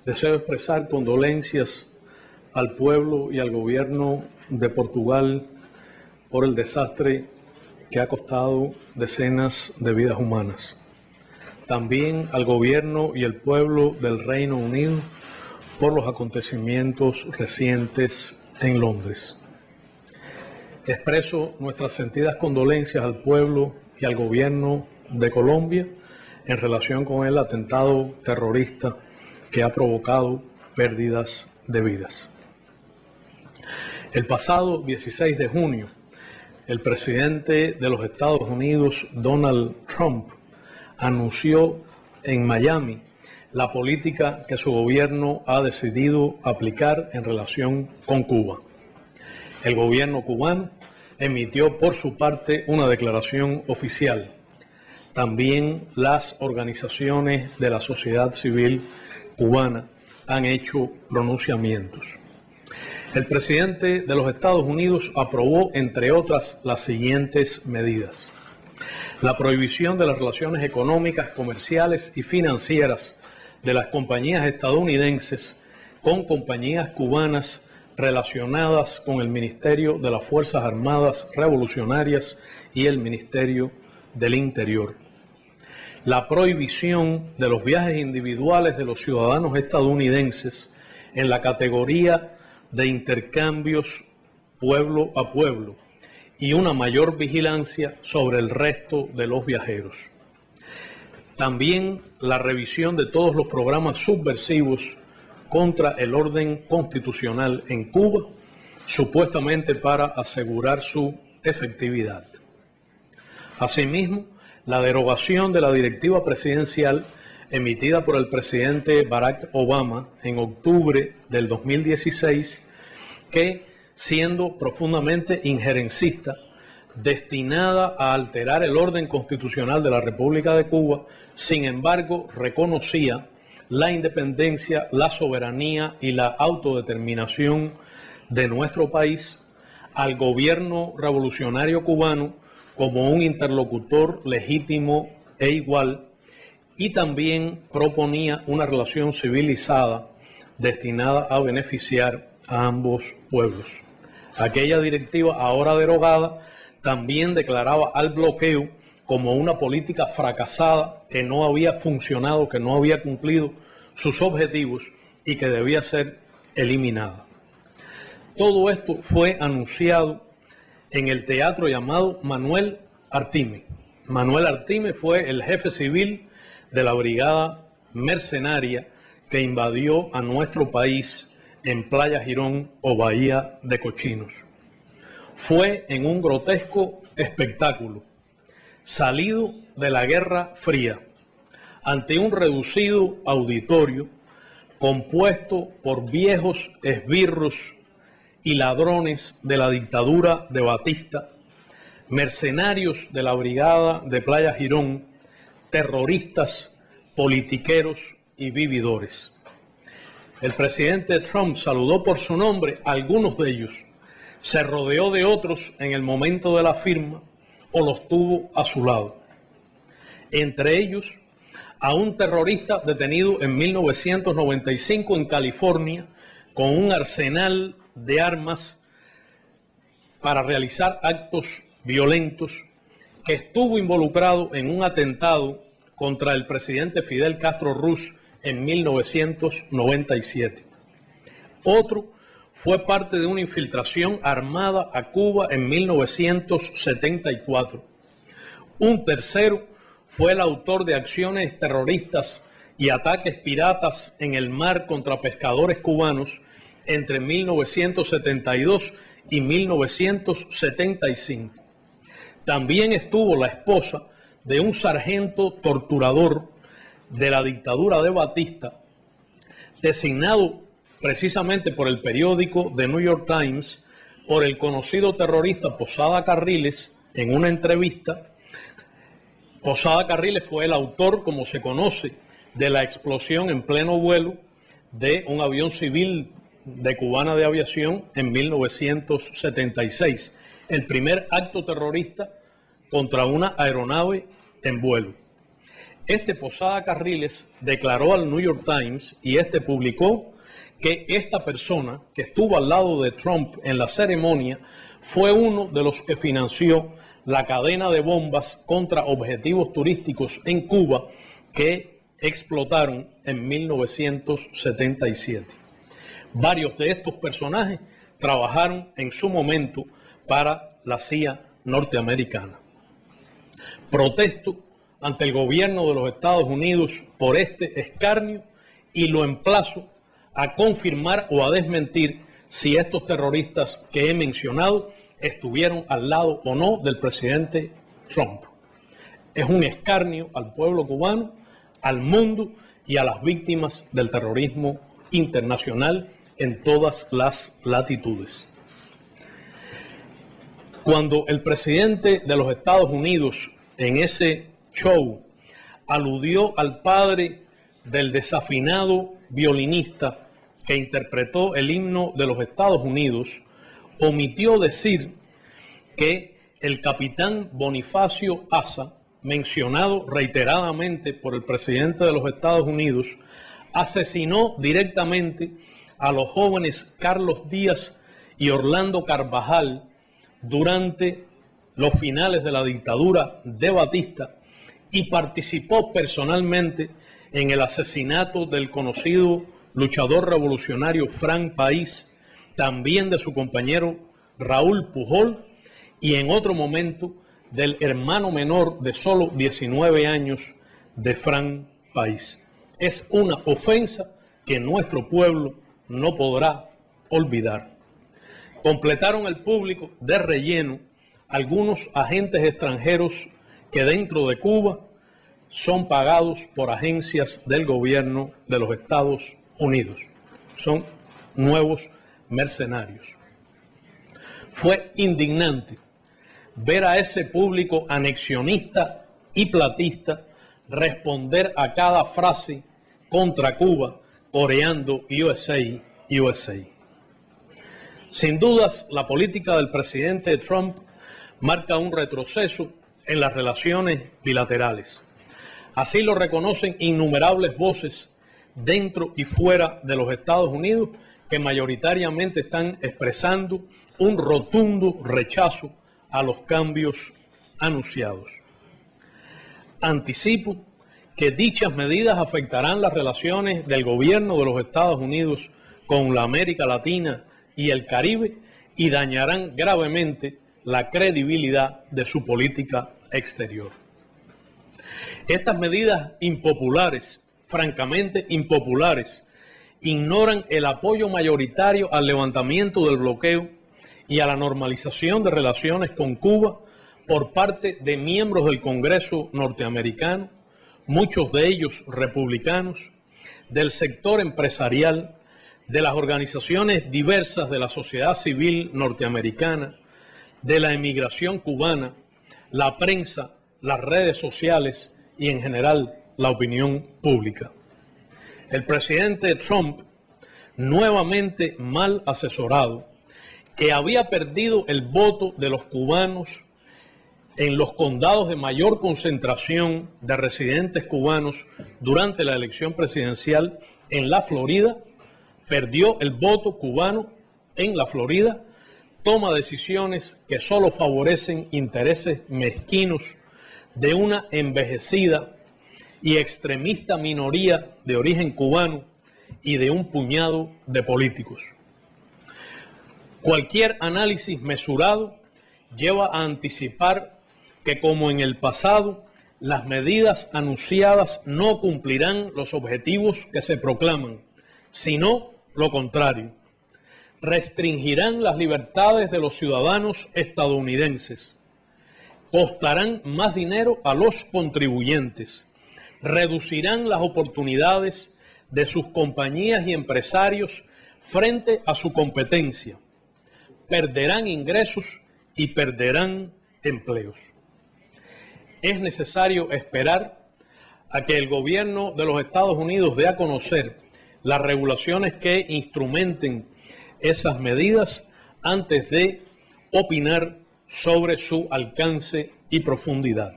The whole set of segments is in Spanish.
Deseo expresar condolencias al pueblo y al gobierno de Portugal por el desastre que ha costado decenas de vidas humanas. También al gobierno y al pueblo del Reino Unido por los acontecimientos recientes en Londres. Expreso nuestras sentidas condolencias al pueblo y al gobierno de Colombia en relación con el atentado terrorista que ha provocado pérdidas de vidas. El pasado 16 de junio, el presidente de los Estados Unidos, Donald Trump, anunció en Miami la política que su gobierno ha decidido aplicar en relación con Cuba. El gobierno cubano emitió por su parte una declaración oficial. También las organizaciones de la sociedad civil cubana han hecho pronunciamientos. El presidente de los Estados Unidos aprobó, entre otras, las siguientes medidas: la prohibición de las relaciones económicas, comerciales y financieras de las compañías estadounidenses con compañías cubanas relacionadas con el Ministerio de las Fuerzas Armadas Revolucionarias y el Ministerio del Interior. La prohibición de los viajes individuales de los ciudadanos estadounidenses en la categoría de intercambios pueblo a pueblo y una mayor vigilancia sobre el resto de los viajeros. También la revisión de todos los programas subversivos contra el orden constitucional en Cuba, supuestamente para asegurar su efectividad. Asimismo, la derogación de la directiva presidencial emitida por el presidente Barack Obama en octubre del 2016, que, siendo profundamente injerencista, destinada a alterar el orden constitucional de la República de Cuba, sin embargo, reconocía la independencia, la soberanía y la autodeterminación de nuestro país, al gobierno revolucionario cubano como un interlocutor legítimo e igual, y también proponía una relación civilizada destinada a beneficiar a ambos pueblos. Aquella directiva, ahora derogada, también declaraba al bloqueo como una política fracasada que no había funcionado, que no había cumplido sus objetivos y que debía ser eliminada. Todo esto fue anunciado en el teatro llamado Manuel Artime. Manuel Artime fue el jefe civil de la brigada mercenaria que invadió a nuestro país en Playa Girón o Bahía de Cochinos. Fue en un grotesco espectáculo, salido de la Guerra Fría, ante un reducido auditorio compuesto por viejos esbirros y ladrones de la dictadura de Batista, mercenarios de la brigada de Playa Girón, terroristas, politiqueros y vividores. El presidente Trump saludó por su nombre a algunos de ellos, se rodeó de otros en el momento de la firma o los tuvo a su lado. Entre ellos, a un terrorista detenido en 1995 en California con un arsenal de armas para realizar actos violentos, que estuvo involucrado en un atentado contra el presidente Fidel Castro Ruz en 1997. Otro fue parte de una infiltración armada a Cuba en 1974. Un tercero fue el autor de acciones terroristas y ataques piratas en el mar contra pescadores cubanos entre 1972 y 1975. También estuvo la esposa de un sargento torturador de la dictadura de Batista, designado precisamente por el periódico The New York Times por el conocido terrorista Posada Carriles. En una entrevista, Posada Carriles fue el autor, como se conoce, de la explosión en pleno vuelo de un avión civil de Cubana de Aviación en 1976, el primer acto terrorista contra una aeronave en vuelo. Este Posada Carriles declaró al New York Times y este publicó que esta persona que estuvo al lado de Trump en la ceremonia fue uno de los que financió la cadena de bombas contra objetivos turísticos en Cuba que explotaron en 1977. Varios de estos personajes trabajaron en su momento para la CIA norteamericana. Protesto ante el gobierno de los Estados Unidos por este escarnio y lo emplazo a confirmar o a desmentir si estos terroristas que he mencionado estuvieron al lado o no del presidente Trump. Es un escarnio al pueblo cubano, al mundo y a las víctimas del terrorismo internacional en todas las latitudes. Cuando el presidente de los Estados Unidos en ese show aludió al padre del desafinado violinista que interpretó el himno de los Estados Unidos, omitió decir que el capitán Bonifacio Asa, mencionado reiteradamente por el presidente de los Estados Unidos, asesinó directamente a los jóvenes Carlos Díaz y Orlando Carvajal durante los finales de la dictadura de Batista y participó personalmente en el asesinato del conocido luchador revolucionario Frank País, también de su compañero Raúl Pujol y en otro momento del hermano menor de solo 19 años de Frank País. Es una ofensa que nuestro pueblo no podrá olvidar. Completaron el público de relleno algunos agentes extranjeros que dentro de Cuba son pagados por agencias del gobierno de los Estados Unidos. Son nuevos mercenarios. Fue indignante ver a ese público anexionista y platista responder a cada frase contra Cuba coreando USA, USA. Sin dudas, la política del presidente Trump marca un retroceso en las relaciones bilaterales. Así lo reconocen innumerables voces dentro y fuera de los Estados Unidos que mayoritariamente están expresando un rotundo rechazo a los cambios anunciados. Anticipo que dichas medidas afectarán las relaciones del gobierno de los Estados Unidos con la América Latina y el Caribe y dañarán gravemente la credibilidad de su política exterior. Estas medidas impopulares, francamente impopulares, ignoran el apoyo mayoritario al levantamiento del bloqueo y a la normalización de relaciones con Cuba por parte de miembros del Congreso norteamericano, muchos de ellos republicanos, del sector empresarial, de las organizaciones diversas de la sociedad civil norteamericana, de la emigración cubana, la prensa, las redes sociales y en general la opinión pública. El presidente Trump, nuevamente mal asesorado, que había perdido el voto de los cubanos en los condados de mayor concentración de residentes cubanos durante la elección presidencial en la Florida, perdió el voto cubano en la Florida, toma decisiones que solo favorecen intereses mezquinos de una envejecida y extremista minoría de origen cubano y de un puñado de políticos. Cualquier análisis mesurado lleva a anticipar que, como en el pasado, las medidas anunciadas no cumplirán los objetivos que se proclaman, sino lo contrario. Restringirán las libertades de los ciudadanos estadounidenses, costarán más dinero a los contribuyentes, reducirán las oportunidades de sus compañías y empresarios frente a su competencia, perderán ingresos y perderán empleos. Es necesario esperar a que el gobierno de los Estados Unidos dé a conocer las regulaciones que instrumenten esas medidas antes de opinar sobre su alcance y profundidad.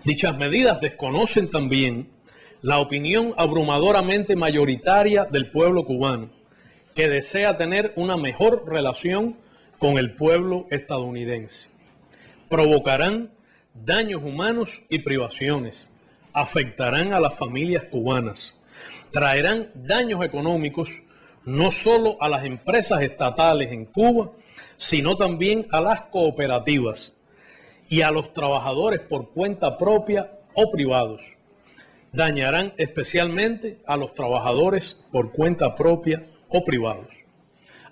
Dichas medidas desconocen también la opinión abrumadoramente mayoritaria del pueblo cubano, que desea tener una mejor relación con el pueblo estadounidense. Provocarán daños humanos y privaciones, afectarán a las familias cubanas, traerán daños económicos no solo a las empresas estatales en Cuba, sino también a las cooperativas y a los trabajadores por cuenta propia o privados. Dañarán especialmente a los trabajadores por cuenta propia o privados.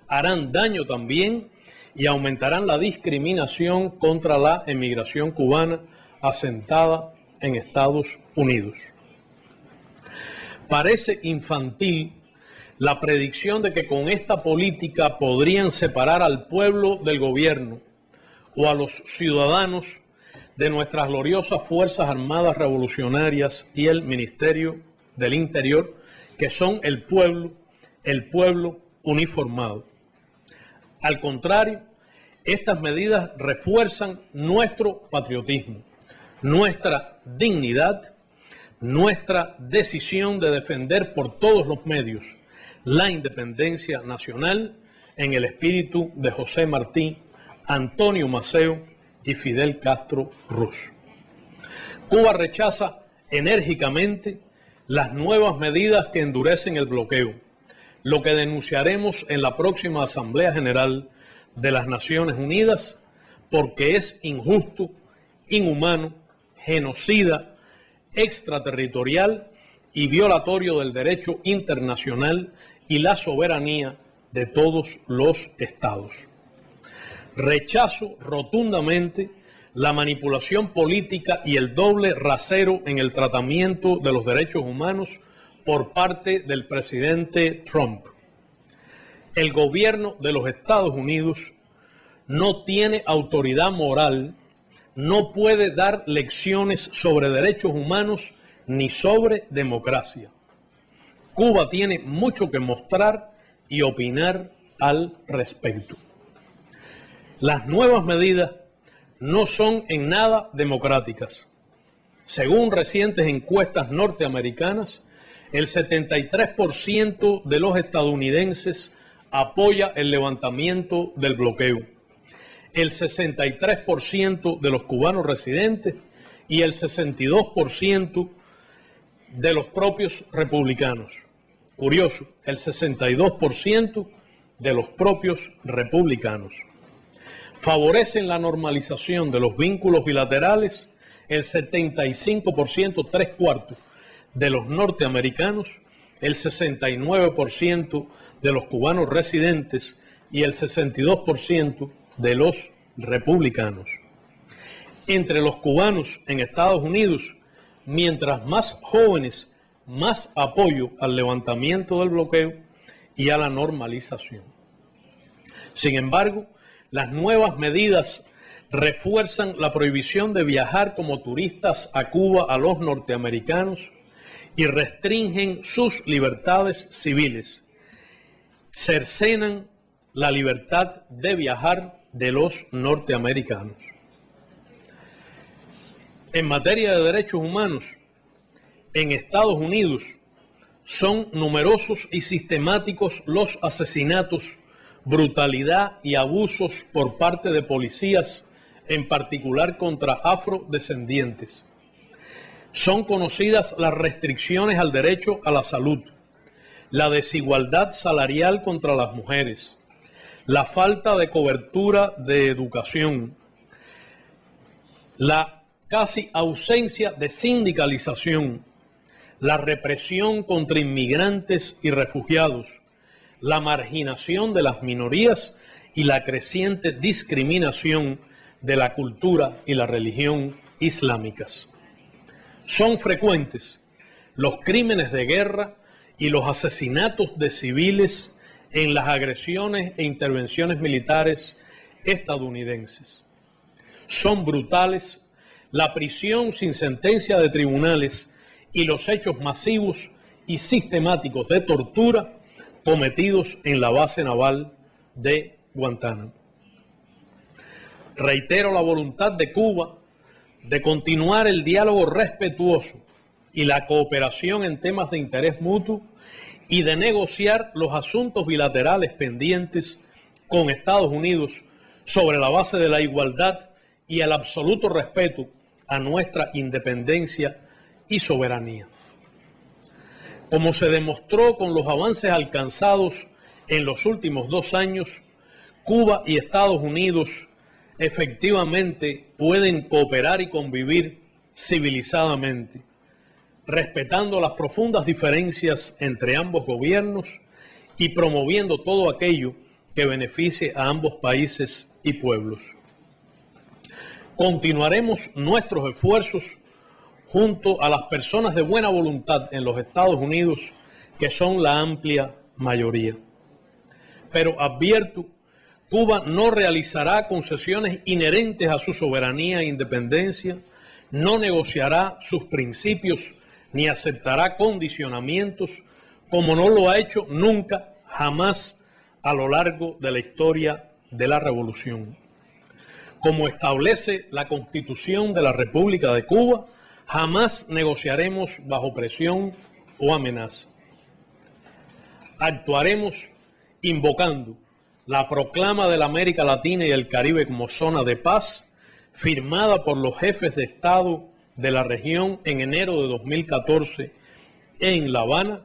Harán daño también y aumentarán la discriminación contra la emigración cubana asentada en Estados Unidos. Parece infantil la predicción de que con esta política podrían separar al pueblo del gobierno o a los ciudadanos de nuestras gloriosas Fuerzas Armadas Revolucionarias y el Ministerio del Interior, que son el pueblo uniformado. Al contrario, estas medidas refuerzan nuestro patriotismo, nuestra dignidad, nuestra decisión de defender por todos los medios la independencia nacional en el espíritu de José Martí, Antonio Maceo y Fidel Castro Ruz. Cuba rechaza enérgicamente las nuevas medidas que endurecen el bloqueo, lo que denunciaremos en la próxima Asamblea General de las Naciones Unidas, porque es injusto, inhumano, genocida, extraterritorial y violatorio del derecho internacional y la soberanía de todos los estados. Rechazo rotundamente la manipulación política y el doble rasero en el tratamiento de los derechos humanos por parte del presidente Trump. El gobierno de los Estados Unidos no tiene autoridad moral, no puede dar lecciones sobre derechos humanos ni sobre democracia. Cuba tiene mucho que mostrar y opinar al respecto. Las nuevas medidas no son en nada democráticas. Según recientes encuestas norteamericanas, el 73% de los estadounidenses apoya el levantamiento del bloqueo, el 63% de los cubanos residentes y el 62% de los propios republicanos. Curioso, el 62% de los propios republicanos. Favorecen la normalización de los vínculos bilaterales el 75%, 3/4 de los norteamericanos, el 69% de los cubanos residentes y el 62% de los republicanos. Entre los cubanos en Estados Unidos, mientras más jóvenes, más apoyo al levantamiento del bloqueo y a la normalización. Sin embargo, las nuevas medidas refuerzan la prohibición de viajar como turistas a Cuba a los norteamericanos y restringen sus libertades civiles. Cercenan la libertad de viajar de los norteamericanos. En materia de derechos humanos, en Estados Unidos son numerosos y sistemáticos los asesinatos, brutalidad y abusos por parte de policías, en particular contra afrodescendientes. Son conocidas las restricciones al derecho a la salud, la desigualdad salarial contra las mujeres, la falta de cobertura de educación, la casi ausencia de sindicalización, la represión contra inmigrantes y refugiados, la marginación de las minorías y la creciente discriminación de la cultura y la religión islámicas. Son frecuentes los crímenes de guerra y los asesinatos de civiles en las agresiones e intervenciones militares estadounidenses. Son brutales la prisión sin sentencia de tribunales y los hechos masivos y sistemáticos de tortura cometidos en la base naval de Guantánamo. Reitero la voluntad de Cuba de continuar el diálogo respetuoso y la cooperación en temas de interés mutuo y de negociar los asuntos bilaterales pendientes con Estados Unidos sobre la base de la igualdad y el absoluto respeto a nuestra independencia y soberanía. Como se demostró con los avances alcanzados en los últimos 2 años, Cuba y Estados Unidos efectivamente pueden cooperar y convivir civilizadamente, respetando las profundas diferencias entre ambos gobiernos y promoviendo todo aquello que beneficie a ambos países y pueblos. Continuaremos nuestros esfuerzos junto a las personas de buena voluntad en los Estados Unidos, que son la amplia mayoría. Pero advierto, Cuba no realizará concesiones inherentes a su soberanía e independencia, no negociará sus principios ni aceptará condicionamientos, como no lo ha hecho nunca, jamás, a lo largo de la historia de la revolución. Como establece la Constitución de la República de Cuba, jamás negociaremos bajo presión o amenaza. Actuaremos invocando la proclama de la América Latina y el Caribe como zona de paz, firmada por los jefes de Estado de la región en enero de 2014 en La Habana,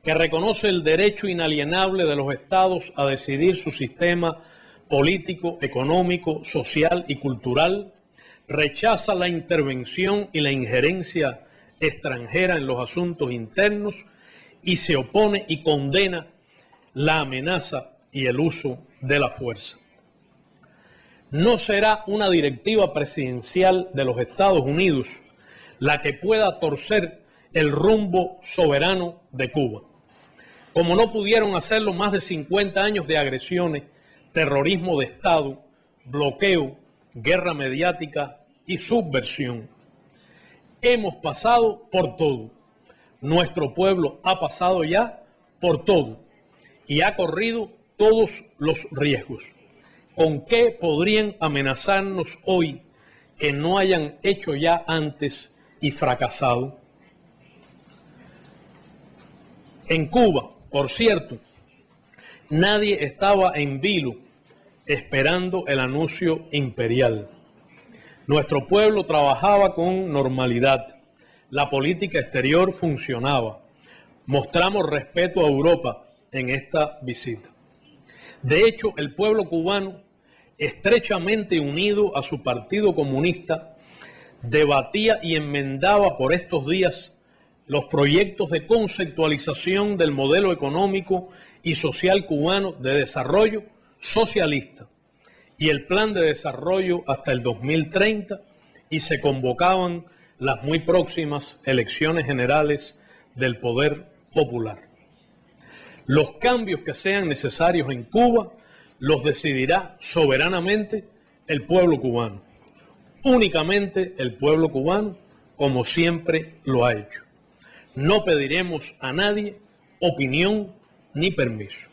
que reconoce el derecho inalienable de los estados a decidir su sistema político, económico, social y cultural, rechaza la intervención y la injerencia extranjera en los asuntos internos y se opone y condena la amenaza y el uso de la fuerza. No será una directiva presidencial de los Estados Unidos la que pueda torcer el rumbo soberano de Cuba, como no pudieron hacerlo más de 50 años de agresiones, terrorismo de Estado, bloqueo, guerra mediática y subversión. Hemos pasado por todo. Nuestro pueblo ha pasado ya por todo y ha corrido todos los riesgos. ¿Con qué podrían amenazarnos hoy que no hayan hecho ya antes y fracasado? En Cuba, por cierto, nadie estaba en vilo esperando el anuncio imperial. Nuestro pueblo trabajaba con normalidad, la política exterior funcionaba. Mostramos respeto a Europa en esta visita. De hecho, el pueblo cubano, estrechamente unido a su partido comunista, debatía y enmendaba por estos días los proyectos de conceptualización del modelo económico y social cubano de desarrollo socialista y el plan de desarrollo hasta el 2030, y se convocaban las muy próximas elecciones generales del poder popular. Los cambios que sean necesarios en Cuba los decidirá soberanamente el pueblo cubano, únicamente el pueblo cubano, como siempre lo ha hecho. No pediremos a nadie opinión ni permiso.